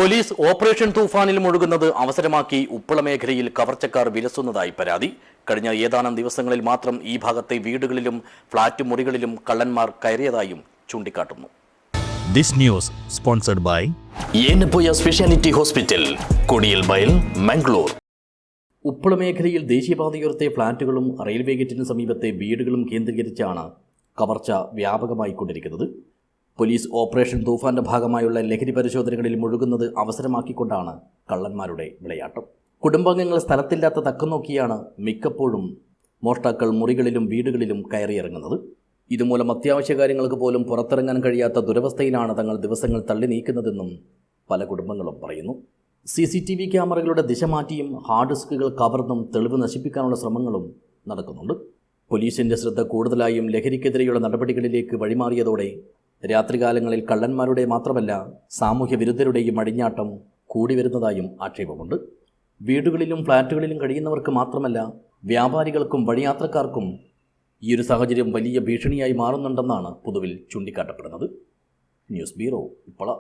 Police operation തൂഫാനിൽ മുഴുകുന്നത് അവസരമാക്കി Uppala മേഖലയിൽ കവർച്ചക്കാർ വിലസുന്നതായി പരാതി. കഴിഞ്ഞ ഏതാനും ദിവസങ്ങളിൽ മാത്രം ഈ ഭാഗത്തെ വീടുകളിലും ഫ്ളാറ്റ് മുറികളിലും കള്ളന്മാർ കയറിയതായും ചൂണ്ടിക്കാട്ടുന്നു. This news sponsored by Yenepoya speciality hospital, Kodialbail, Mangalore. Uppala മേഖലയിൽ ദേശീയപാതയോരത്തെ ഫ്ളാറ്റുകളും റെയിൽവേ ഗേറ്റിന് സമീപത്തെ വീടുകളും കേന്ദ്രീകരിച്ചാണ് കവർച്ച വ്യാപകമായിക്കൊണ്ടിരിക്കുന്നത്. പോലീസ് ഓപ്പറേഷൻ തൂഫാന്റെ ഭാഗമായുള്ള ലഹരി പരിശോധനകളിൽ മുഴുകുന്നത് അവസരമാക്കിക്കൊണ്ടാണ് കള്ളന്മാരുടെ വിളയാട്ടം. കുടുംബാംഗങ്ങൾ സ്ഥലത്തില്ലാത്ത തക്കം നോക്കിയാണ് മിക്കപ്പോഴും മോഷ്ടാക്കൾ മുറികളിലും വീടുകളിലും കയറിയിറങ്ങുന്നത്. ഇതുമൂലം അത്യാവശ്യ കാര്യങ്ങൾക്ക് പോലും പുറത്തിറങ്ങാൻ കഴിയാത്ത ദുരവസ്ഥയിലാണ് തങ്ങൾ ദിവസങ്ങൾ തള്ളി നീക്കുന്നതെന്നും പല കുടുംബങ്ങളും പറയുന്നു. CCTV ക്യാമറകളുടെ ദിശ മാറ്റിയും ഹാർഡ് ഡിസ്കുകൾ കവർന്നും തെളിവ് നശിപ്പിക്കാനുള്ള ശ്രമങ്ങളും നടക്കുന്നുണ്ട്. പോലീസിൻ്റെ ശ്രദ്ധ കൂടുതലായും ലഹരിക്കെതിരെയുള്ള നടപടികളിലേക്ക് വഴിമാറിയതോടെ രാത്രികാലങ്ങളിൽ കള്ളന്മാരുടെ മാത്രമല്ല സാമൂഹ്യ വിരുദ്ധരുടെയും അടിഞ്ഞാട്ടം കൂടി വരുന്നതായും ആക്ഷേപമുണ്ട്. വീടുകളിലും ഫ്ളാറ്റുകളിലും കഴിയുന്നവർക്ക് മാത്രമല്ല വ്യാപാരികൾക്കും വഴിയാത്രക്കാർക്കും ഈ ഒരു സാഹചര്യം വലിയ ഭീഷണിയായി മാറുന്നുണ്ടെന്നാണ് പൊതുവിൽ ചൂണ്ടിക്കാട്ടപ്പെടുന്നത്. News bureau, Uppala.